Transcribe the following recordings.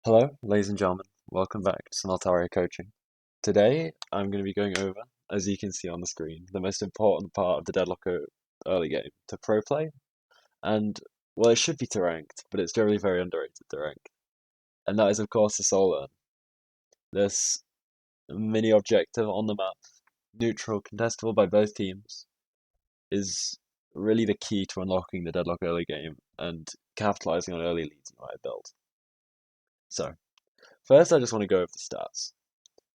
Hello, ladies and gentlemen. Welcome back to Altaria Coaching. Today, I'm going to be going over, as you can see on the screen, the most important part of the Deadlock early game to pro play. And, well, it should be to ranked, but it's generally very underrated to ranked. And that is, of course, the Soul Urn. This mini objective on the map, neutral, contestable by both teams, is really the key to unlocking the Deadlock early game and capitalizing on early leads in my build. So, first, I just want to go over the stats.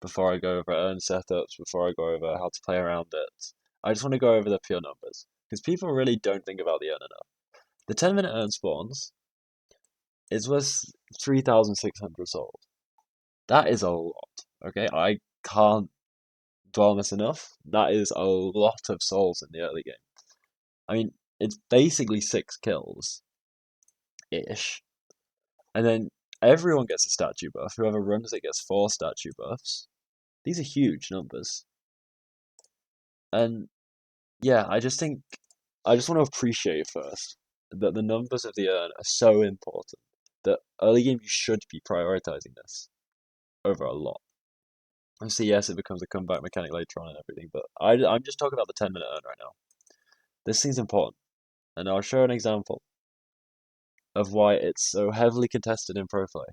Before I go over Urn setups, before I go over how to play around it. I just want to go over the pure numbers because people really don't think about the Urn enough. The 10-minute Urn spawns is worth 3,600 souls. That is a lot. Okay, I can't dwell on this enough. That is a lot of souls in the early game. I mean, it's basically 6 kills ish, and then everyone gets a statue buff. Whoever runs it gets 4 statue buffs. These are huge numbers, and yeah, I just think I just want to appreciate first that the numbers of the urn are so important that early game you should be prioritizing this over a lot. Obviously, yes, it becomes a comeback mechanic later on and everything, but I'm just talking about the 10-minute urn right now. This thing's important, and I'll show an example of why it's so heavily contested in pro play.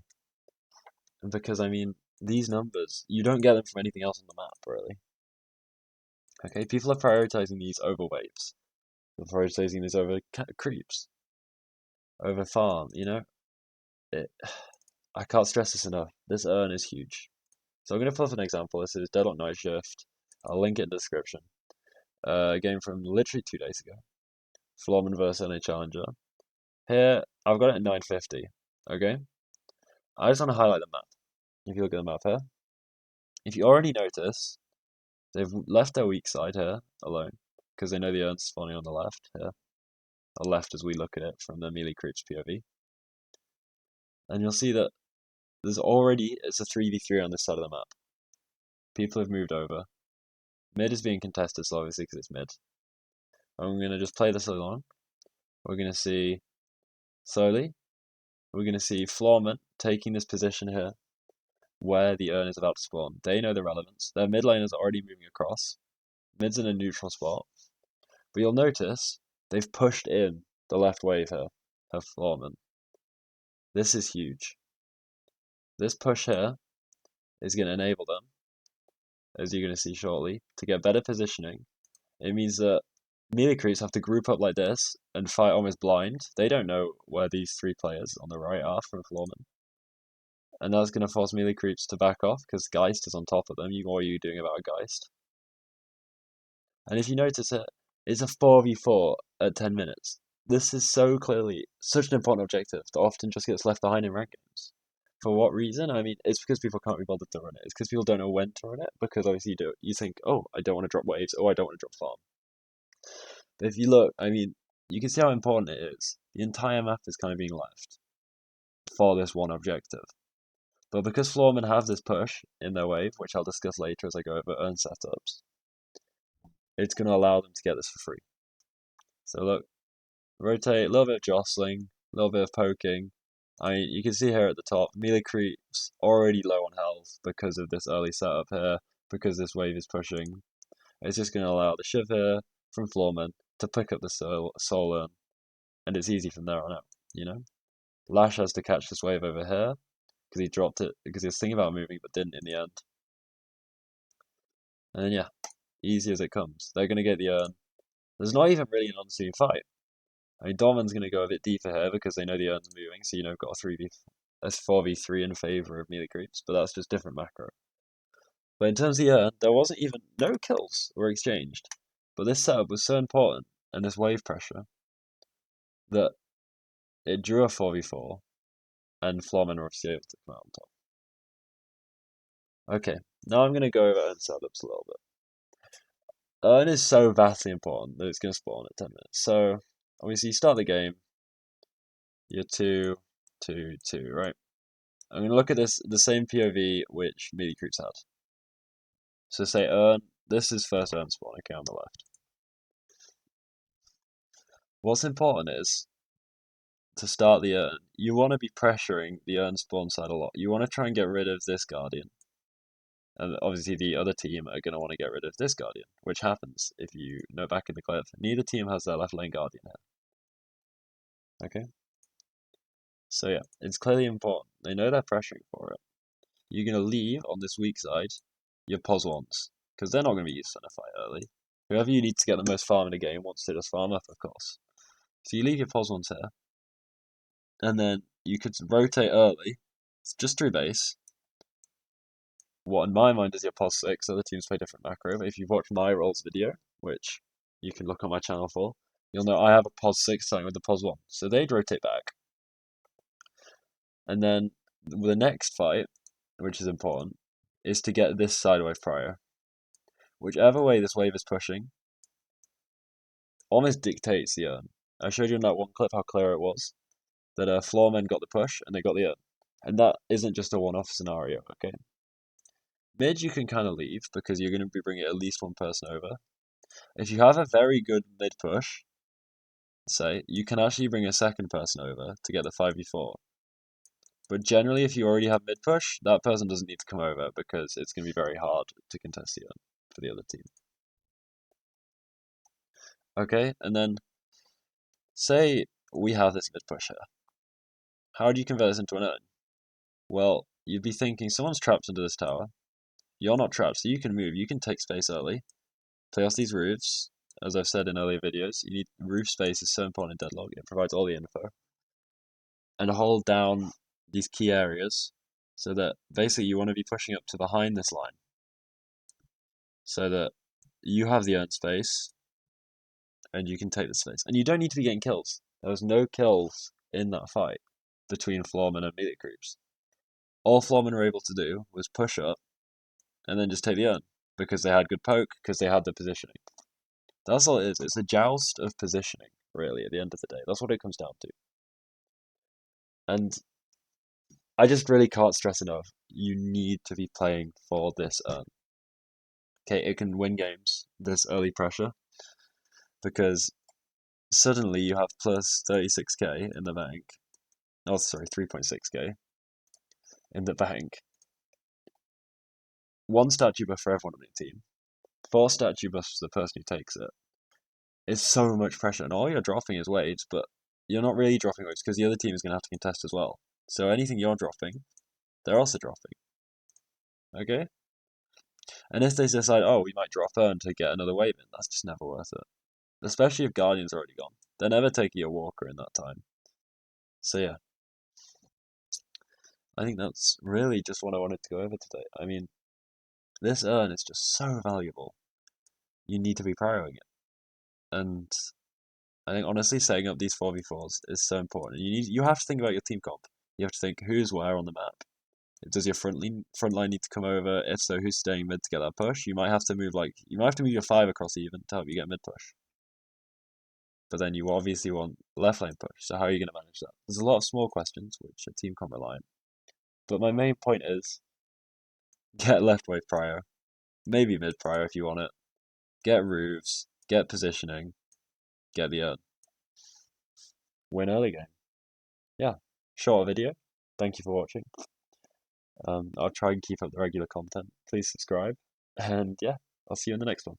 Because, I mean, these numbers, you don't get them from anything else on the map, really. Okay, people are prioritizing these over waves. They're prioritizing these over creeps, over farm, It, I can't stress this enough. This urn is huge. So I'm going to pull up an example. This is Deadlock Night Shift. I'll link it in the description. A game from literally 2 days ago. Florman versus NA Challenger. Here, I've got it at 950. Okay? I just want to highlight the map. If you look at the map here, if you already notice, they've left their weak side here alone because they know the urn's spawning on the left here. Or left as we look at it from the melee creeps POV. And you'll see that it's a 3v3 on this side of the map. People have moved over. Mid is being contested, so obviously because it's mid. I'm going to just play this along. We're going to see slowly. We're going to see Florman taking this position here where the urn is about to spawn. They know the relevance. Their mid laners are already moving across. Mid's in a neutral spot. But you'll notice they've pushed in the left wave here of Florman. This is huge. This push here is going to enable them, as you're going to see shortly, to get better positioning. It means that melee creeps have to group up like this and fight almost blind. They don't know where these 3 players on the right are from Florman. And that's going to force melee creeps to back off because Geist is on top of them. What are you doing about a Geist? And if you notice it, it's a 4v4 at 10 minutes. This is so clearly such an important objective that often just gets left behind in ranked games. For what reason? I mean, it's because people can't be bothered to run it. It's because people don't know when to run it. Because obviously you think, oh, I don't want to drop waves. Oh, I don't want to drop farm. But if you look, I mean, you can see how important it is. The entire map is kind of being left for this one objective. But because Florman have this push in their wave, which I'll discuss later as I go over urn setups, it's going to allow them to get this for free. So look, rotate, a little bit of jostling, a little bit of poking. I mean, you can see here at the top, melee creeps already low on health because of this early setup here, because this wave is pushing. It's just going to allow the shiv here from Florman to pick up the soul urn, and it's easy from there on out. Lash has to catch this wave over here because he dropped it because he was thinking about moving but didn't in the end. And then yeah, easy as it comes. They're gonna get the urn. There's not even really an on-scene fight. I mean, Dorman's gonna go a bit deeper here because they know the urn's moving, so got a 4v3 in favor of melee creeps, but that's just different macro. But in terms of the urn, there wasn't even no kills were exchanged. But this setup was so important and this wave pressure that it drew a 4v4 and Florman were obviously able to come out on top. Okay, now I'm going to go over urn setups a little bit. Urn is so vastly important that it's going to spawn at 10 minutes. So, obviously, you start the game, you're 2, 2, 2, right? I'm going to look at the same POV which melee creeps had. So, say Urn, this is first Urn spawn, okay, on the left. What's important is to start the Urn, you want to be pressuring the Urn spawn side a lot. You want to try and get rid of this Guardian. And obviously the other team are going to want to get rid of this Guardian, which happens if you know back in the clip. Neither team has their left lane Guardian here. Okay? So yeah, it's clearly important. They know they're pressuring for it. You're going to leave on this weak side your pos ones, because they're not going to be used in a fight early. Whoever you need to get the most farm in the game wants to just farm up, of course. So you leave your pos ones here, and then you could rotate early, just through base. What in my mind is your pos 6, other teams play different macro, but if you've watched my roles video, which you can look on my channel for, you'll know I have a pos 6 starting with the pos 1. So they'd rotate back. And then the next fight, which is important, is to get this side wave prior. Whichever way this wave is pushing almost dictates the Urn. I showed you in that one clip how clear it was that Floormen got the push and they got the Urn. And that isn't just a one-off scenario, okay? Mid you can kind of leave because you're going to be bringing at least one person over. If you have a very good mid push, say, you can actually bring a second person over to get the 5v4. But generally, if you already have mid push, that person doesn't need to come over because it's going to be very hard to contest the Urn for the other team. Okay, and then say we have this mid push here. How do you convert this into an Urn? Well, you'd be thinking someone's trapped under this tower. You're not trapped, so you can move. You can take space early. Play off these roofs. As I've said in earlier videos, you need roof space is so important in Deadlock. It provides all the info. And hold down these key areas so that basically you want to be pushing up to behind this line so that you have the Urn space and you can take the space. And you don't need to be getting kills. There was no kills in that fight between Floorman and melee creeps. All Floorman were able to do was push up and then just take the Urn because they had good poke, because they had the positioning. That's all it is. It's a joust of positioning, really, at the end of the day. That's what it comes down to. And I just really can't stress enough. You need to be playing for this Urn. Okay, it can win games, this early pressure, because suddenly you have plus 36k in the bank. Oh, sorry, 3.6k in the bank. One statue buff for everyone on your team. 4 statue buffs for the person who takes it. It's so much pressure, and all you're dropping is waves, but you're not really dropping waves because the other team is going to have to contest as well. So anything you're dropping, they're also dropping. Okay? And if they decide, oh, we might drop Urn to get another wave in, that's just never worth it. Especially if Guardian's already gone. They're never taking a Walker in that time. So yeah. I think that's really just what I wanted to go over today. I mean, this Urn is just so valuable. You need to be prioring it. And I think honestly setting up these 4v4s is so important. You have to think about your team comp. You have to think who's where on the map. Does your front line need to come over? If so, who's staying mid to get that push? You might have to move your 5 across even to help you get mid push. But then you obviously want left lane push. So how are you going to manage that? There's a lot of small questions which a team can't rely on. But my main point is get left wave prior, maybe mid prior if you want it. Get roofs, get positioning, get the Urn. Win early game. Yeah, short video. Thank you for watching. I'll try and keep up the regular content. Please subscribe. And yeah, I'll see you in the next one.